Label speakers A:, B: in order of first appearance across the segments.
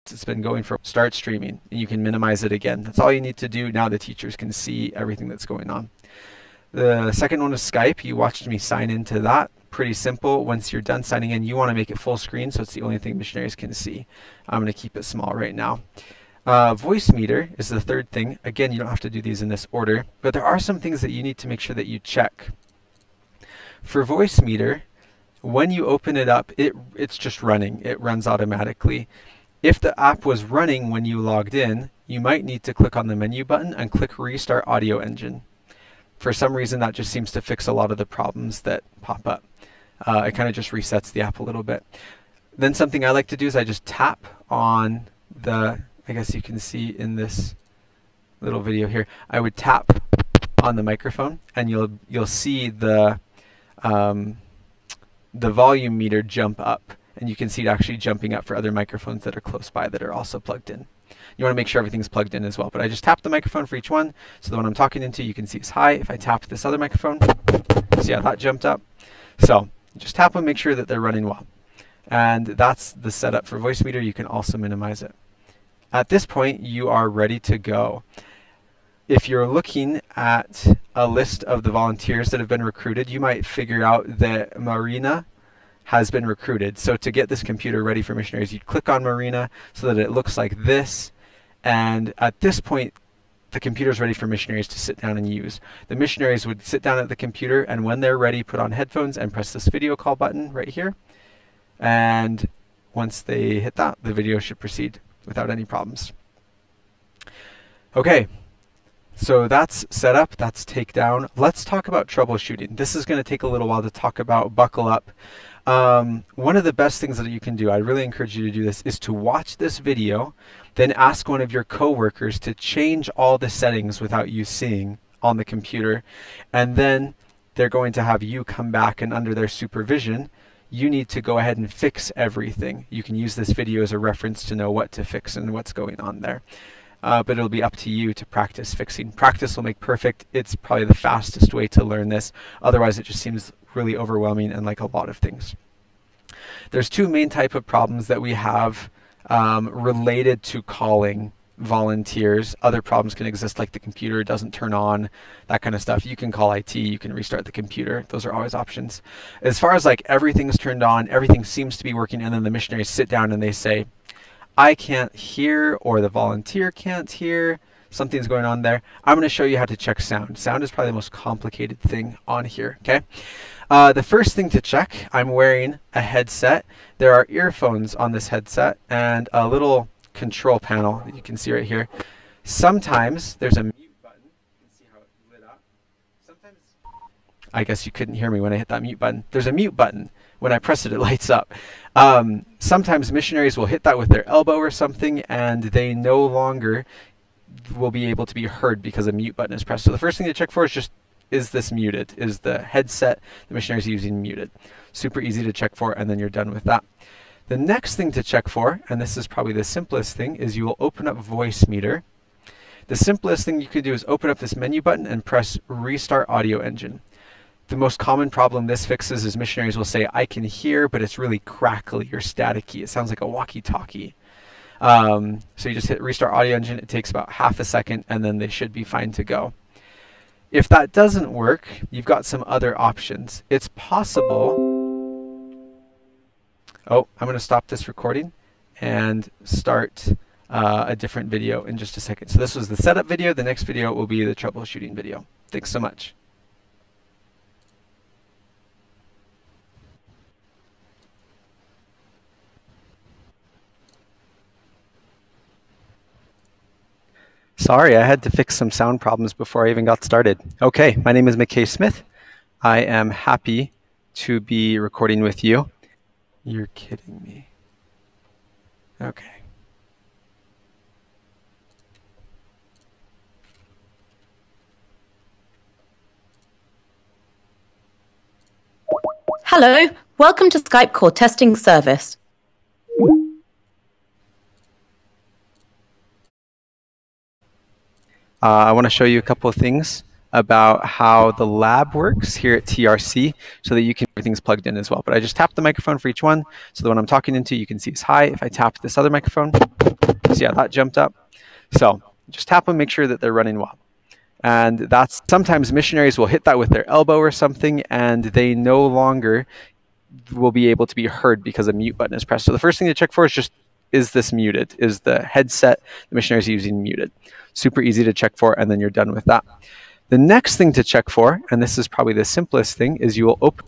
A: minutes it's been going for. Start streaming, and you can minimize it again. That's all you need to do. Now the teachers can see everything that's going on. The second one is Skype. You watched me sign into that. Pretty simple. Once you're done signing in, you want to make it full screen so it's the only thing missionaries can see. I'm going to keep it small right now. Voice meter is the third thing. Again, you don't have to do these in this order, but there are some things that you need to make sure that you check. For voice meter, when you open it up, it's just running. It runs automatically. If the app was running when you logged in, you might need to click on the menu button and click Restart Audio Engine. For some reason, that just seems to fix a lot of the problems that pop up. It kind of just resets the app a little bit. Then something I like to do is I just tap on the, I guess you can see in this little video here, I would tap on the microphone and you'll see the volume meter jump up, and you can see it actually jumping up for other microphones that are close by that are also plugged in. You want to make sure everything's plugged in as well, but I just tap the microphone for each one, so the one I'm talking into you can see is high. If I tap this other microphone, see how that jumped up? So just tap them, make sure that they're running well. And that's the setup for voice meter. You can also minimize it. At this point, you are ready to go. If you're looking at a list of the volunteers that have been recruited, you might figure out that Marina has been recruited. So to get this computer ready for missionaries, you'd click on Marina so that it looks like this. And at this point, the computer is ready for missionaries to sit down and use. The missionaries would sit down at the computer, and when they're ready, put on headphones and press this video call button right here. And once they hit that, the video should proceed without any problems. Okay. So that's setup, that's takedown. Let's talk about troubleshooting. This is going to take a little while to talk about. Buckle up. One of the best things that you can do, I really encourage you to do this, is to watch this video, then ask one of your coworkers to change all the settings without you seeing on the computer. And then they're going to have you come back, and under their supervision, you need to go ahead and fix everything. You can use this video as a reference to know what to fix and what's going on there. But it'll be up to you to practice fixing. Practice will make perfect. It's probably the fastest way to learn this. Otherwise, it just seems really overwhelming and like a lot of things. There's two main type of problems that we have related to calling volunteers. Other problems can exist, like the computer doesn't turn on, that kind of stuff. You can call IT, you can restart the computer. Those are always options. As far as like everything's turned on, everything seems to be working, and then the missionaries sit down and they say, I can't hear, or the volunteer can't hear, something's going on there. I'm going to show you how to check sound. Sound is probably the most complicated thing on here, okay? The first thing to check, I'm wearing a headset. There are earphones on this headset and a little control panel that you can see right here. Sometimes there's a mute button. You can see how it lit up. Sometimes, I guess you couldn't hear me when I hit that mute button. There's a mute button. When I press it, it lights up. Sometimes missionaries will hit that with their elbow or something, and they no longer will be able to be heard because a mute button is pressed. So the first thing to check for is this muted? Is the headset the missionary is using muted? Super easy to check for, and then you're done with that. The next thing to check for, and this is probably the simplest thing, is you will open up voice meter. The simplest thing you could do is open up this menu button and press Restart Audio Engine. The most common problem this fixes is missionaries will say, I can hear, but it's really crackly or staticky. It sounds like a walkie-talkie. So you just hit Restart Audio Engine. It takes about half a second, and then they should be fine to go. If that doesn't work, you've got some other options. It's possible... Oh, I'm going to stop this recording and start a different video in just a second. So this was the setup video. The next video will be the troubleshooting video. Thanks so much. Sorry, I had to fix some sound problems before I even got started. Okay, my name is McKay Smith. I am happy to be recording with you. You're kidding me. Okay.
B: Hello, welcome to Skype call testing service.
A: I want to show you a couple of things about how the lab works here at TRC so that you can everything's plugged in as well. But I just tapped the microphone for each one. So the one I'm talking into, you can see is high. If I tap this other microphone, see how that jumped up? So just tap them, make sure that they're running well. And that's sometimes missionaries will hit that with their elbow or something, and they no longer will be able to be heard because a mute button is pressed. So the first thing to check for is just, is this muted? Is the headset the missionary is using muted? Super easy to check for, and then you're done with that. The next thing to check for, and this is probably the simplest thing, is you will open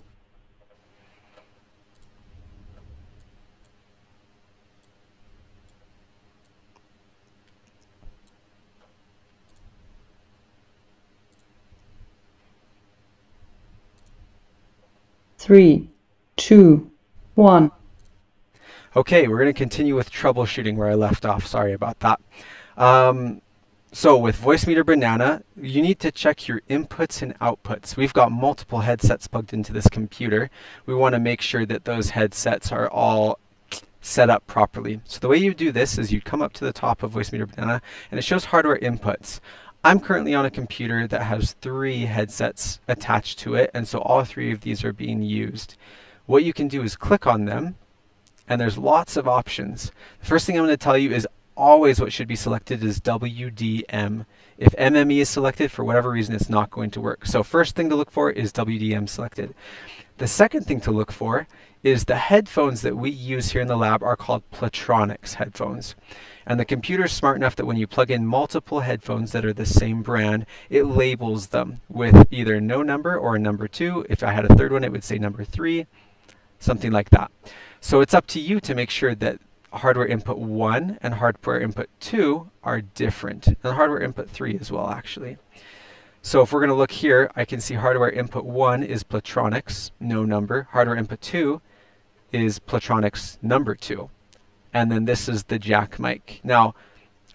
C: 3, 2, 1.
A: Okay, we're going to continue with troubleshooting where I left off. Sorry about that. So with Voicemeeter Banana, you need to check your inputs and outputs. We've got multiple headsets plugged into this computer. We want to make sure that those headsets are all set up properly. So the way you do this is you come up to the top of Voicemeeter Banana and it shows hardware inputs. I'm currently on a computer that has 3 headsets attached to it, and so all 3 of these are being used. What you can do is click on them, and there's lots of options. The first thing I'm going to tell you is always what should be selected is WDM. If MME is selected, for whatever reason, it's not going to work. So first thing to look for is WDM selected. The second thing to look for is the headphones that we use here in the lab are called Platronics headphones. And the computer is smart enough that when you plug in multiple headphones that are the same brand, it labels them with either no number or a number 2. If I had a third one, it would say number 3, something like that. So it's up to you to make sure that hardware input 1 and hardware input 2 are different, and hardware input 3 as well, actually. So if we're going to look here, I can see hardware input 1 is Platronics, no number. Hardware input 2 is Platronics number 2. And then this is the jack mic. Now,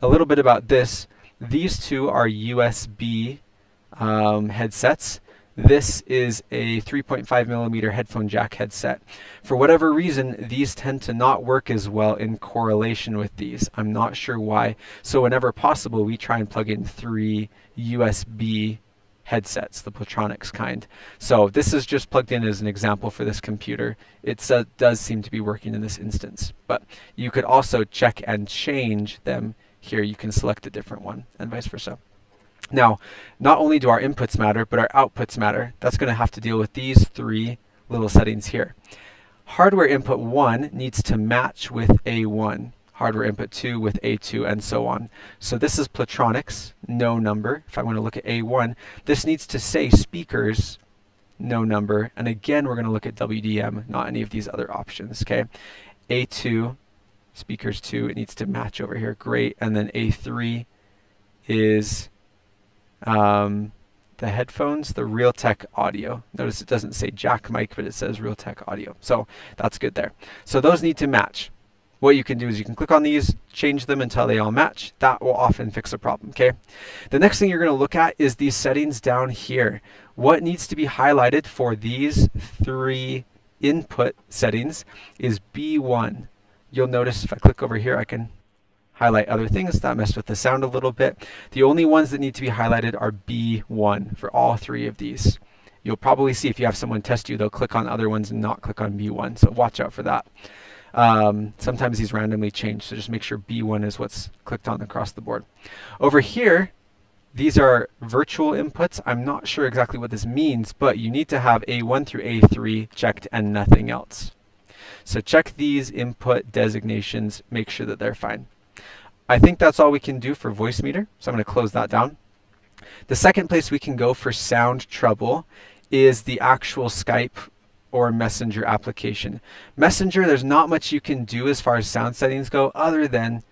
A: a little bit about this. These two are USB headsets. This is a 3.5 millimeter headphone jack headset. For whatever reason, these tend to not work as well in correlation with these. I'm not sure why. So whenever possible, we try and plug in 3 USB headsets, the Platronics kind. So this is just plugged in as an example for this computer. It does seem to be working in this instance, but you could also check and change them here. You can select a different one and vice versa. Now, not only do our inputs matter, but our outputs matter. That's going to have to deal with these 3 little settings here. Hardware input 1 needs to match with A1. Hardware input 2 with A2, and so on. So this is Platronics, no number. If I want to look at A1, this needs to say speakers, no number. And again, we're going to look at WDM, not any of these other options, okay? A2, speakers 2, it needs to match over here, great. And then A3 is the headphones, the Realtek audio. Notice it doesn't say jack mic, but it says Realtek audio. So that's good there. So those need to match. What you can do is you can click on these, change them until they all match. That will often fix a problem, okay? The next thing you're going to look at is these settings down here. What needs to be highlighted for these 3 input settings is B1. You'll notice if I click over here, I can highlight other things. That messed with the sound a little bit. The only ones that need to be highlighted are B1 for all 3 of these. You'll probably see if you have someone test you, they'll click on other ones and not click on B1. So watch out for that. Sometimes these randomly change, so just make sure B1 is what's clicked on across the board. Over here, these are virtual inputs. I'm not sure exactly what this means, but you need to have A1 through A3 checked and nothing else. So check these input designations, make sure that they're fine. I think that's all we can do for Voicemeeter, so I'm going to close that down. The second place we can go for sound trouble is the actual Skype or Messenger application. Messenger, there's not much you can do as far as sound settings go other than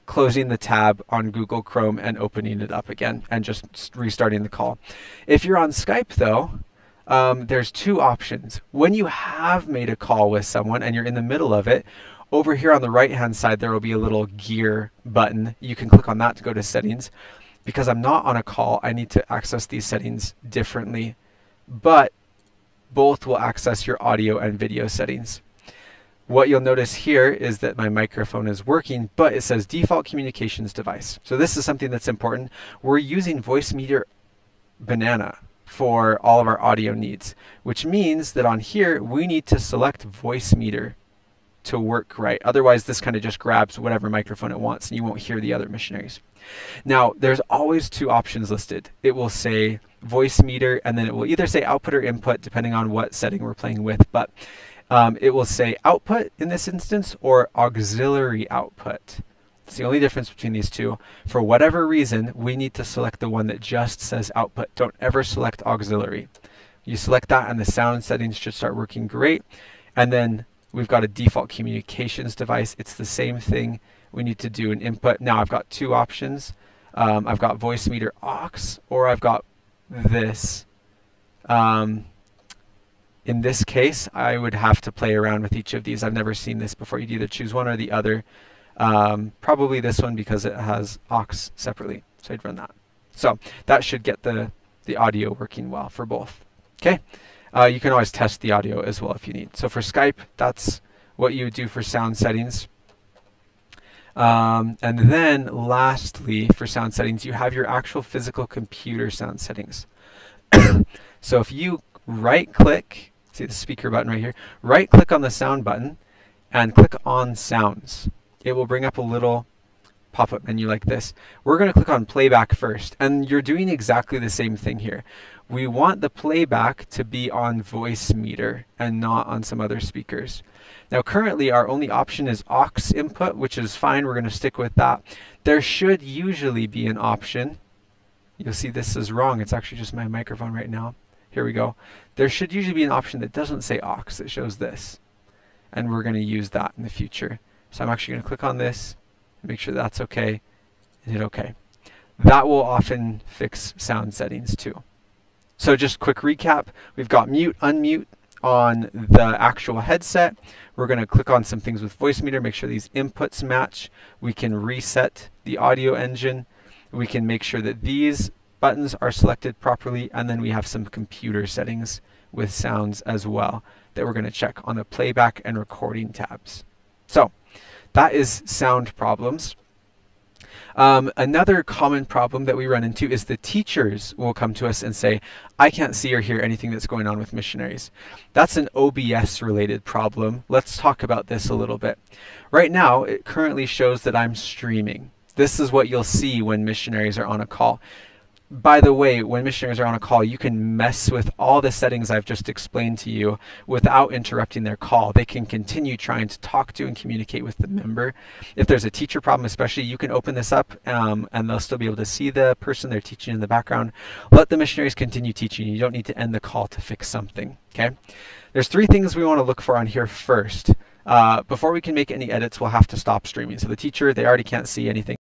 A: closing the tab on Google Chrome and opening it up again and just restarting the call. If you're on Skype though, there's 2 options. When you have made a call with someone and you're in the middle of it, over here on the right hand side there will be a little gear button. You can click on that to go to settings. Because I'm not on a call, I need to access these settings differently. But both will access your audio and video settings. What you'll notice here is that my microphone is working, but it says default communications device. So this is something that's important. We're using Voicemeeter banana for all of our audio needs, which means that on here we need to select voice meter to work right. Otherwise, this kind of just grabs whatever microphone it wants and you won't hear the other missionaries. Now, there's always two options listed. It will say voice meter, and then it will either say output or input, depending on what setting we're playing with. But it will say output in this instance or auxiliary output. It's the only difference between these two. For whatever reason, we need to select the one that just says output. Don't ever select auxiliary. You select that and the sound settings should start working great. And then we've got a default communications device. It's the same thing. We need to do an input. Now I've got two options. I've got voice meter aux, or I've got this. In this case, I would have to play around with each of these. I've never seen this before. You'd either choose one or the other. Probably this one because it has aux separately. So I'd run that. So that should get the audio working well for both. Okay. You can always test the audio as well if you need. So for Skype, that's what you would do for sound settings. And then lastly, for sound settings, you have your actual physical computer sound settings. So if you right click, see the speaker button right here, right click on the sound button and click on sounds. It will bring up a little pop-up menu like this. We're going to click on playback first, and you're doing exactly the same thing here. We want the playback to be on voice meter and not on some other speakers. Now currently our only option is aux input, which is fine. We're going to stick with that. There should usually be an option. You'll see this is wrong. It's actually just my microphone right now. Here we go. There should usually be an option that doesn't say aux. It shows this. And we're going to use that in the future. So I'm actually going to click on this, make sure that's okay, and hit OK. That will often fix sound settings too. So just quick recap. We've got mute, unmute on the actual headset. We're going to click on some things with voice meter, make sure these inputs match. We can reset the audio engine. We can make sure that these buttons are selected properly, and then we have some computer settings with sounds as well that we're going to check on the playback and recording tabs. So that is sound problems. Another common problem that we run into is the teachers will come to us and say, I can't see or hear anything that's going on with missionaries. That's an OBS related problem. Let's talk about this a little bit. Right now, it currently shows that I'm streaming. This is what you'll see when missionaries are on a call. By the way, when missionaries are on a call, you can mess with all the settings I've just explained to you without interrupting their call. They can continue trying to talk to and communicate with the member. If there's a teacher problem especially, you can open this up and they'll still be able to see the person they're teaching in the background. Let the missionaries continue teaching. You don't need to end the call to fix something. Okay? There's three things we want to look for on here first. Before we can make any edits, we'll have to stop streaming. So the teacher, they already can't see anything.